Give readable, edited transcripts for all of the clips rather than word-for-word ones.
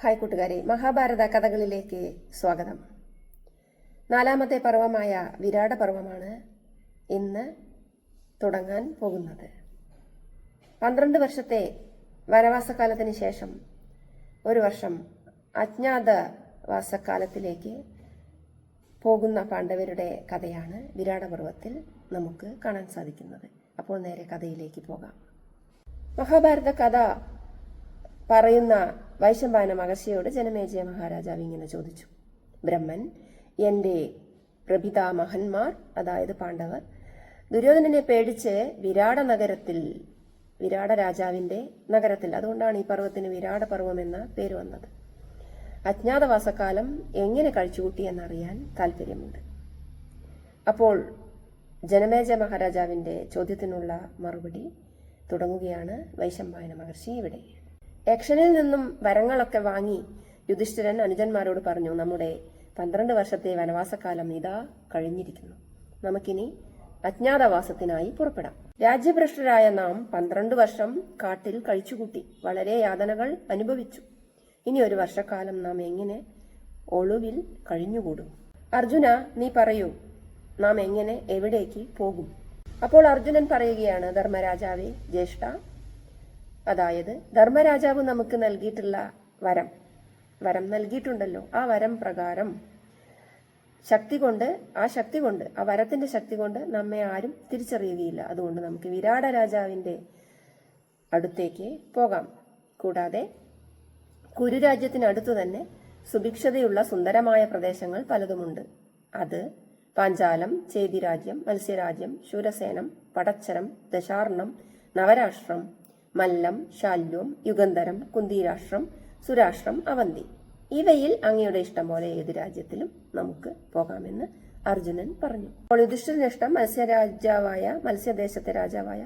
Hi കൂട്ടുകാരെ, മഹാഭാരത കഥകളിലേക്ക് സ്വാഗതം. 4ാമത്തെ പർവമായ വിരാട പർവമാണ് ഇന്ന് തുടങ്ങാൻ പോകുന്നത്. 12 വർഷത്തെ വനവാസകാലത്തിന് ശേഷം ഒരു വർഷം അജ്ഞാതവാസക്കാലത്തിലേക്ക് പോകുന്ന പാണ്ഡവരുടെ കഥയാണ് വിരാട പർവത്തിൽ നമുക്ക് കാണാൻ സാധിക്കുന്നത്. അപ്പോൾ നേരെ കഥയിലേക്ക് പോകാം. മഹാഭാരത കഥ പറയുന്ന വൈശമ്പായന മഹർഷിയോട് ജനമേജയ മഹാരാജാവ് ഇങ്ങനെ ചോദിച്ചു. ബ്രഹ്മൻ, എൻ്റെ പ്രപിതാമഹന്മാർ, അതായത് പാണ്ഡവർ, ദുര്യോധനനെ പേടിച്ച് വിരാട രാജാവിന്റെ നഗരത്തിൽ, അതുകൊണ്ടാണ് ഈ പർവ്വത്തിന് വിരാട പർവ്വം എന്ന പേര് വന്നത്, അജ്ഞാതവാസക്കാലം എങ്ങനെ കഴിച്ചുകൂട്ടി എന്നറിയാൻ താല്പര്യമുണ്ട്. അപ്പോൾ ജനമേജയ മഹാരാജാവിന്റെ ചോദ്യത്തിനുള്ള മറുപടി തുടങ്ങുകയാണ് വൈശമ്പായന മഹർഷി ഇവിടെ. യക്ഷനിൽ നിന്നും വരങ്ങളൊക്കെ വാങ്ങി യുധിഷ്ഠിരൻ അനുജന്മാരോട് പറഞ്ഞു, നമ്മുടെ 12 വർഷത്തെ വനവാസകാലം ഇതാ കഴിഞ്ഞിരിക്കുന്നു. നമുക്കിനി അജ്ഞാതവാസത്തിനായി പുറപ്പെടാം. രാജ്യഭ്രഷ്ടരായ നാം 12 വർഷം കാട്ടിൽ കഴിച്ചുകൂട്ടി വളരെ യാതനകൾ അനുഭവിച്ചു. ഇനി ഒരു വർഷക്കാലം നാം എങ്ങനെ ഒളിവിൽ കഴിഞ്ഞുകൂടും? അർജുന, നീ പറയൂ, നാം എങ്ങനെ എവിടേക്ക് പോകും? അപ്പോൾ അർജുനൻ പറയുകയാണ്, ധർമ്മരാജാവേ, ജ്യേഷ്ഠ, അതായത് ധർമ്മരാജാവ് നമുക്ക് നൽകിയിട്ടുള്ള വരം നൽകിയിട്ടുണ്ടല്ലോ, ആ വരം പ്രകാരം ആ വരത്തിന്റെ ശക്തി കൊണ്ട് നമ്മെ ആരും തിരിച്ചറിയുകയില്ല. അതുകൊണ്ട് നമുക്ക് വിരാട രാജാവിന്റെ അടുത്തേക്ക് പോകാം. കൂടാതെ കുരുരാജ്യത്തിനടുത്തു തന്നെ സുഭിക്ഷതയുള്ള സുന്ദരമായ പ്രദേശങ്ങൾ പലതുമുണ്ട്. അത് പാഞ്ചാലം, ചേതിരാജ്യം, മത്സ്യരാജ്യം, ശൂരസേനം, പടച്ചരം, ദശാർണം, നവരാഷ്ട്രം, മല്ലം, ശാല്യം, യുഗന്ധരം, കുന്തിരാഷ്ട്രം, സുരാഷ്ട്രം, അവന്തി, ഇവയിൽ അങ്ങയുടെ ഇഷ്ടം പോലെ ഏത് രാജ്യത്തിലും നമുക്ക് പോകാമെന്ന് അർജുനൻ പറഞ്ഞു. അപ്പോൾ യുധിഷ്ഠിരന് ഇഷ്ടം മത്സ്യദേശത്തെ രാജാവായ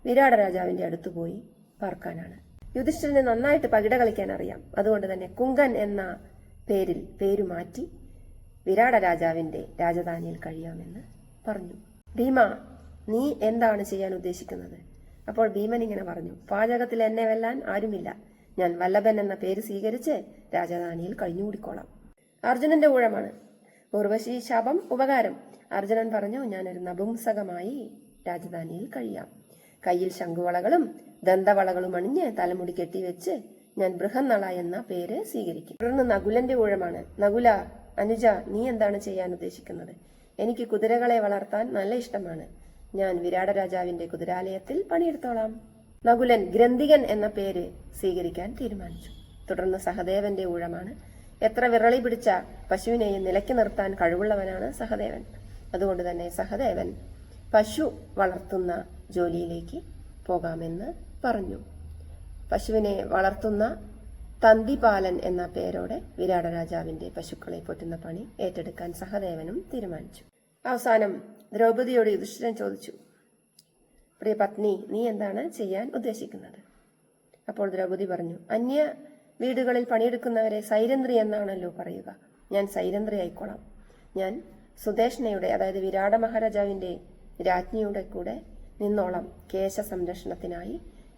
വിരാട രാജാവിന്റെ അടുത്ത് പോയി പാർക്കാനാണ്. യുധിഷ്ഠിരന് നന്നായിട്ട് പകിട കളിക്കാൻ അറിയാം. അതുകൊണ്ട് തന്നെ കുങ്കൻ എന്ന പേരു മാറ്റി വിരാട രാജാവിന്റെ രാജധാനിയിൽ കഴിയാമെന്ന് പറഞ്ഞു. ഭീമ, നീ എന്താണ് ചെയ്യാൻ ഉദ്ദേശിക്കുന്നത്? അപ്പോൾ ഭീമൻ ഇങ്ങനെ പറഞ്ഞു, പാചകത്തിൽ എന്നെ വെല്ലാൻ ആരുമില്ല. ഞാൻ വല്ലഭൻ എന്ന പേര് സ്വീകരിച്ച് രാജധാനിയിൽ കഴിഞ്ഞുകൂടിക്കോളാം. അർജുനന്റെ ഊഴമാണ്. ഉർവശി ശാപം ഉപകാരം. അർജുനൻ പറഞ്ഞു, ഞാനൊരു നപുംസകമായി രാജധാനിയിൽ കഴിയാം. കയ്യിൽ ശംഖുവളകളും ദന്തവളകളും അണിഞ്ഞ് തലമുടി കെട്ടിവെച്ച് ഞാൻ ബൃഹന്നള എന്ന പേര് സ്വീകരിക്കും. തുടർന്ന് നകുലന്റെ ഊഴമാണ്. നകുല, അനുജ, നീ എന്താണ് ചെയ്യാൻ ഉദ്ദേശിക്കുന്നത്? എനിക്ക് കുതിരകളെ വളർത്താൻ നല്ല ഇഷ്ടമാണ്. ഞാൻ വിരാട രാജാവിന്റെ കുതിരാലയത്തിൽ പണിയെടുത്തോളാം. നകുലൻ ഗ്രന്ഥികൻ എന്ന പേര് സ്വീകരിക്കാൻ തീരുമാനിച്ചു. തുടർന്ന് സഹദേവന്റെ ഊഴമാണ്. എത്ര വിറളി പിടിച്ച പശുവിനെയും നിലയ്ക്ക് നിർത്താൻ കഴിവുള്ളവനാണ് സഹദേവൻ. അതുകൊണ്ട് തന്നെ സഹദേവൻ പശു വളർത്തുന്ന ജോലിയിലേക്ക് പോകാമെന്ന് പറഞ്ഞു. പശുവിനെ വളർത്തുന്ന തന്തിപാലൻ എന്ന പേരോടെ വിരാട രാജാവിന്റെ പശുക്കളെ പോറ്റുന്ന പണി ഏറ്റെടുക്കാൻ സഹദേവനും തീരുമാനിച്ചു. അവസാനം ദ്രൗപദിയോട് യുധിഷ്ഠിരൻ ചോദിച്ചു, പ്രിയ പത്നി, നീ എന്താണ് ചെയ്യാൻ ഉദ്ദേശിക്കുന്നത്? അപ്പോൾ ദ്രൗപദി പറഞ്ഞു, അന്യ വീടുകളിൽ പണിയെടുക്കുന്നവരെ സൈരന്ധ്രി എന്നാണല്ലോ പറയുക. ഞാൻ സൈരന്ധ്രി ആയിക്കോളാം. ഞാൻ സുദേഷ്ണയുടെ, അതായത് വിരാട മഹാരാജാവിന്റെ രാജ്ഞിയുടെ കൂടെ നിന്നോളാം. കേശ സംരക്ഷണത്തിനായി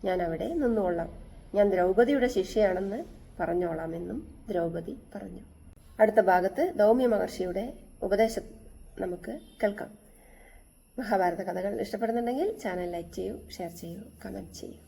ഞാൻ അവിടെ നിന്നോളാം. ഞാൻ ദ്രൗപദിയുടെ ശിഷ്യയാണെന്ന് പറഞ്ഞോളാമെന്നും ദ്രൗപദി പറഞ്ഞു. അടുത്ത ഭാഗത്ത് ദൗമ്യ മഹർഷിയുടെ ഉപദേശം നമുക്ക് കേൾക്കാം. മഹാഭാരത കഥകൾ ഇഷ്ടപ്പെടുന്നുണ്ടെങ്കിൽ ചാനൽ ലൈക്ക് ചെയ്യൂ, ഷെയർ ചെയ്യൂ, കമന്റ് ചെയ്യൂ.